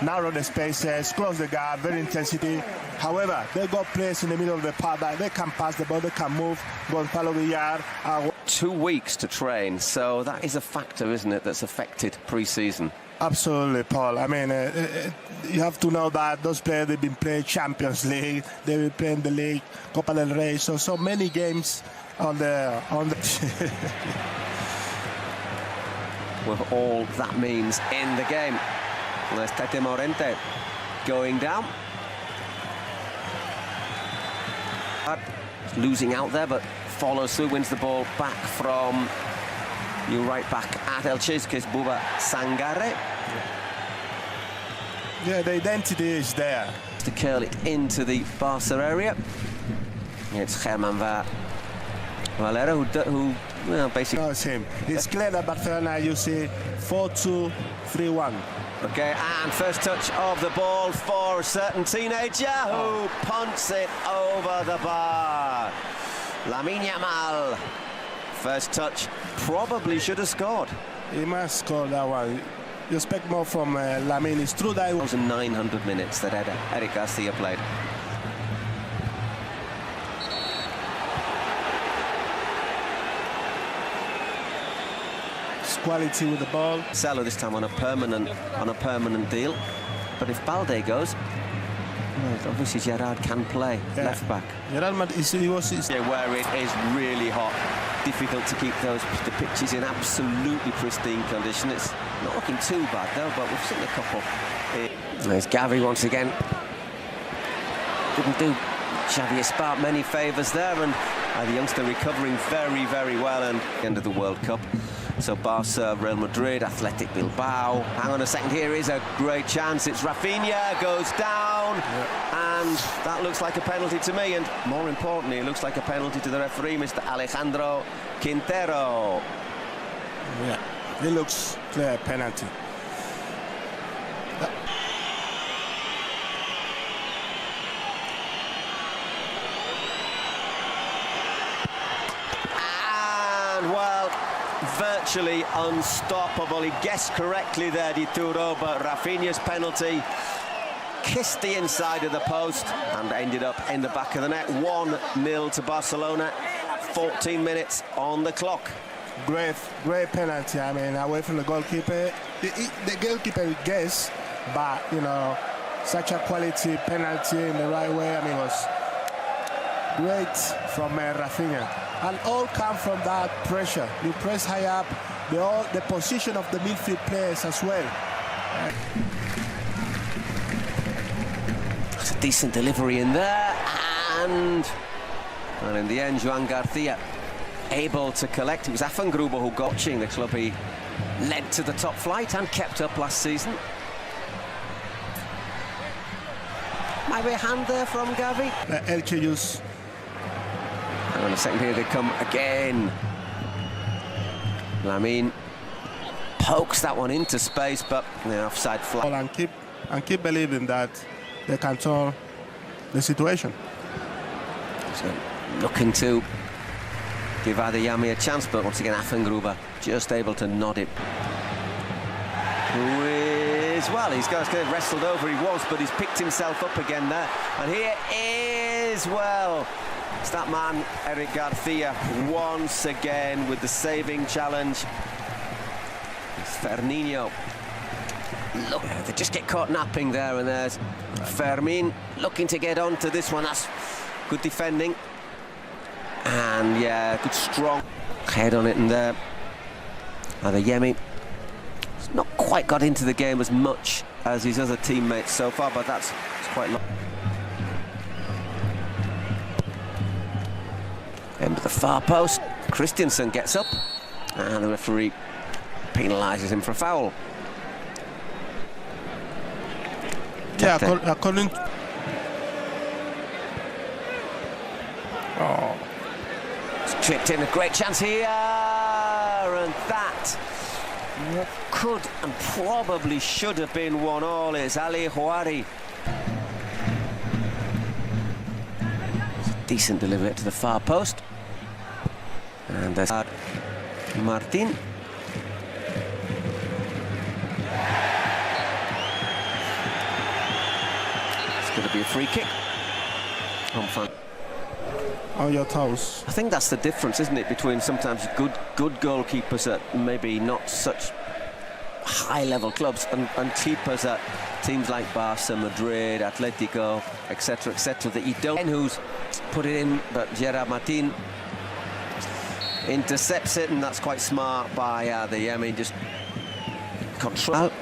narrow the spaces, close the gap, very intensity. However, they got players in the middle of the park that they can pass the ball, they can move, go and follow the yard. 2 weeks to train, so that is a factor, isn't it, that's affected pre-season? Absolutely, Paul. I mean, you have to know that those players, they've been playing Champions League, they've been playing the league, Copa del Rey, so many games on the with all that means in the game. There's Tete Morente going down. Losing out there, but follows through, wins the ball back from new right back at Elche, Buba Sangare. Yeah, the identity is there. To curl it into the Barca area. It's Germán Valera who well, basically... No, it's him. It's clear that Barcelona, you see, 4-2-3-1. Okay, and first touch of the ball for a certain teenager who punts it over the bar. Lamine Yamal. First touch, probably should have scored. He must score that one. You expect more from Lamine. It's true that it was 900 minutes that Eric Garcia played. quality with the ball. Marcelo this time on a permanent deal. But if Balde goes, well, obviously Gerard can play left back. Gerard, where it is really hot, difficult to keep the pitches in absolutely pristine condition. It's not looking too bad though, but we've seen a couple. There's Gavi once again. Didn't do Xavi Esparza many favours there, and the youngster recovering very, very well. And end of the World Cup. So Barca, Real Madrid, Athletic Bilbao. Hang on a second, here is a great chance. It's Rafinha, goes down, and that looks like a penalty to me. And more importantly, it looks like a penalty to the referee, Mr. Alejandro Quintero. Yeah, it looks clear penalty. And well, virtually unstoppable. He guessed correctly there, Dituro, but Rafinha's penalty kissed the inside of the post and ended up in the back of the net. 1-0 to Barcelona, 14 minutes on the clock. Great penalty. I mean, away from the goalkeeper. The goalkeeper guessed, but, you know, such a quality penalty in the right way. I mean, it was great from Rafinha. And all come from that pressure. You press high up, the position of the midfield players as well. It's a decent delivery in there, and in the end, Joan Garcia able to collect. It was Afangruber who got the club he led to the top flight and kept up last season. Might be a hand there from Gavi. Elche use. And in a second here they come again. Lamine pokes that one into space, but the offside flag. And keep believing that they can turn the situation. So looking to give Adeyemi a chance, but once again Afangruber just able to nod it. Who is, well, he's got wrestled over, he was, but he's picked himself up again there. And here is, well, it's that man, Eric Garcia, once again with the saving challenge. It's Fernandinho. Look, they just get caught napping there, and there's Fermin looking to get onto this one. That's good defending. And yeah, good strong head on it, and there. Adeyemi has not quite got into the game as much as his other teammates so far, but it's quite long. End of the far post, Christensen gets up, and the referee penalises him for a foul. Yeah, according to... Oh. It's tripped in, a great chance here, and that could and probably should have been 1-1. It's Ali Houari. Decent delivery to the far post, and there's Martin. going to be a free kick. On your toes. I think that's the difference, isn't it, between sometimes good goalkeepers at maybe not such high-level clubs and keepers at teams like Barca, Madrid, Atletico, etc., that you don't. Who's put it in, but Gerard Martin intercepts it, and that's quite smart by Adeyemi. Just control.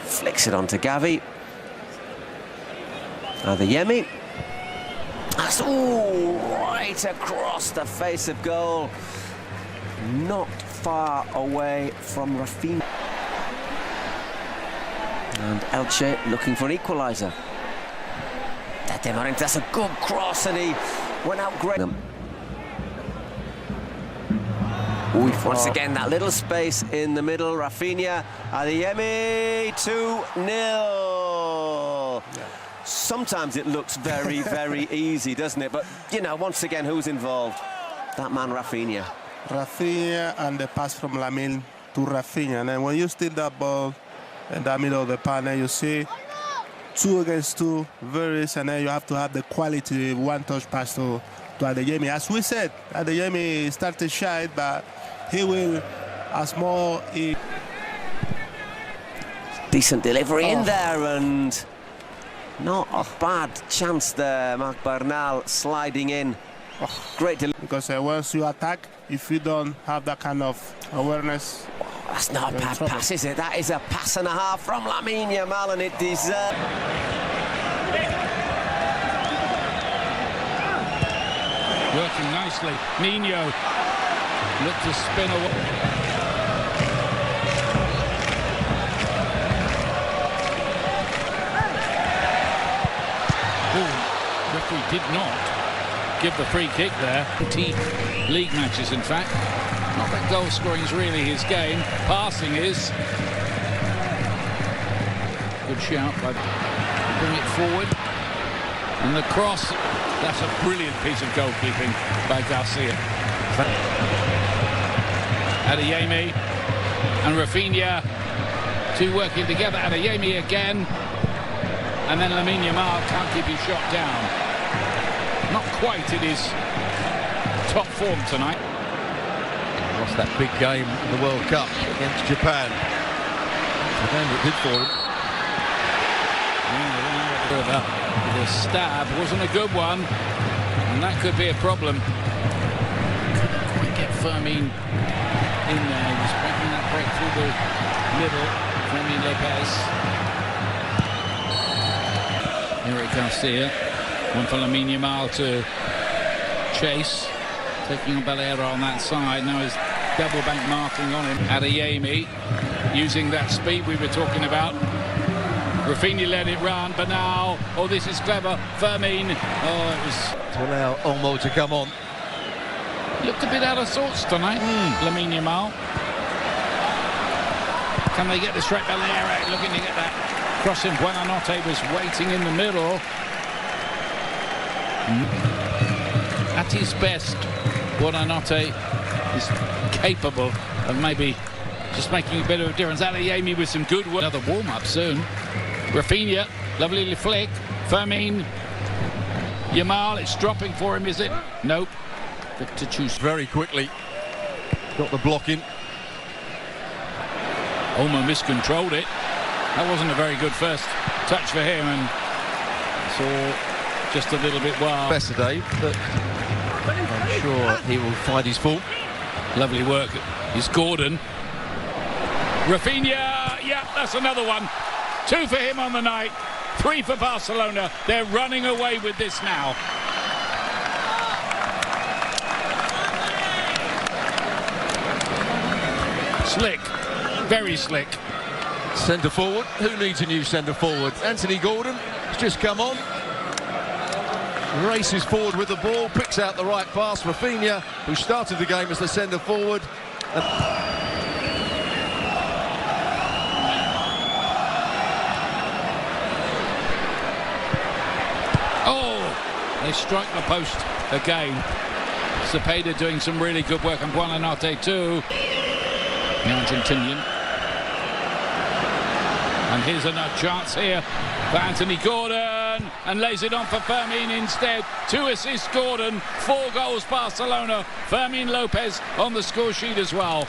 Flicks it onto Gavi. Adeyemi. That's right across the face of goal. Not far away from Rafinha. And Elche looking for an equaliser. That's a good cross, and he went out great. Once again, that little space in the middle. Rafinha, Adeyemi, 2-0. Sometimes it looks very, very easy, doesn't it? But, you know, once again, who's involved? That man, Rafinha. Rafinha, and the pass from Lamine to Rafinha. And then when you steal that ball in the middle of the panel, you see 2 against 2, very easy, and then you have to have the quality one-touch pass to Adeyemi. As we said, Adeyemi started shy, but he will, as more... Decent delivery in there, and not a bad chance there. Marc Bernal sliding in. Great delivery. Because once you attack, if you don't have that kind of awareness... That's not a bad pass, is it? That is a pass and a half from Lamine Yamal, and it deserves... Working nicely. Nino looked to spin away. Referee did not give the free kick there. 20 league matches, in fact. Not that goal scoring is really his game. Passing is. Good shout by bring it forward. And the cross, that's a brilliant piece of goalkeeping by Garcia. Adeyemi and Rafinha, 2 working together. Adeyemi again. And then Lamine Yamal can't keep his shot down. Not quite in his top form tonight. Lost that big game in the World Cup against Japan. The game that did for him. The stab wasn't a good one, and that could be a problem. Couldn't quite get Fermin in there. He was making that break through the middle. Fermin Lopez. Eric Garcia. One for Lamine Yamal to chase. Taking a Balera on that side. Now he's double bank marking on him. Adeyemi using that speed we were talking about. Rafinha let it run, but now, oh, this is clever. Fermin, oh, it was... To allow Olmo to come on. Looked a bit out of sorts tonight, Lamine Yamal. Can they get this straight? Balera looking to get that crossing. Buonanotte was waiting in the middle. At his best, Buonanotte is capable of maybe just making a bit of a difference. Adeyemi with some good work. Another warm-up soon. Rafinha, lovely little flick. Fermin. Yamal, it's dropping for him, is it? Nope. To choose very quickly. Got the block in. Olmo miscontrolled it. That wasn't a very good first touch for him, and so just a little bit wild. Best today, but I'm sure he will find his form. Lovely work. It's Gordon. Rafinha, yeah, that's another one. 2 for him on the night, 3 for Barcelona. They're running away with this now. Slick, very slick. Centre forward, who needs a new centre forward? Anthony Gordon has just come on. Races forward with the ball, picks out the right pass. Rafinha, who started the game as the centre forward. They strike the post again. Cepeda doing some really good work, and Buonanotte too. The Argentinian. And here's another chance here for Anthony Gordon, and lays it on for Fermin instead. 2 assists Gordon, 4 goals Barcelona. Fermin Lopez on the score sheet as well.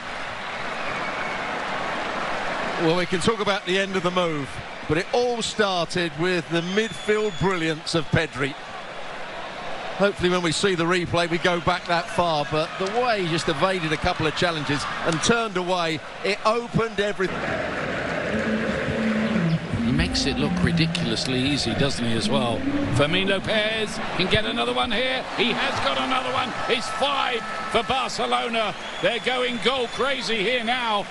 Well, we can talk about the end of the move, but it all started with the midfield brilliance of Pedri. Hopefully when we see the replay we go back that far, but the way he just evaded a couple of challenges and turned away, it opened everything. He makes it look ridiculously easy, doesn't he, as well? Fermin Lopez can get another one here. He has got another one. It's 5 for Barcelona. They're going goal crazy here now.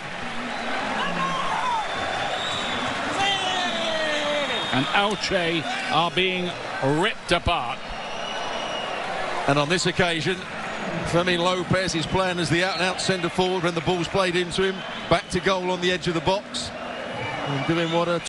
And Elche are being ripped apart. And on this occasion, Fermin Lopez is playing as the out-and-out centre-forward when the ball's played into him. Back to goal on the edge of the box. And doing what a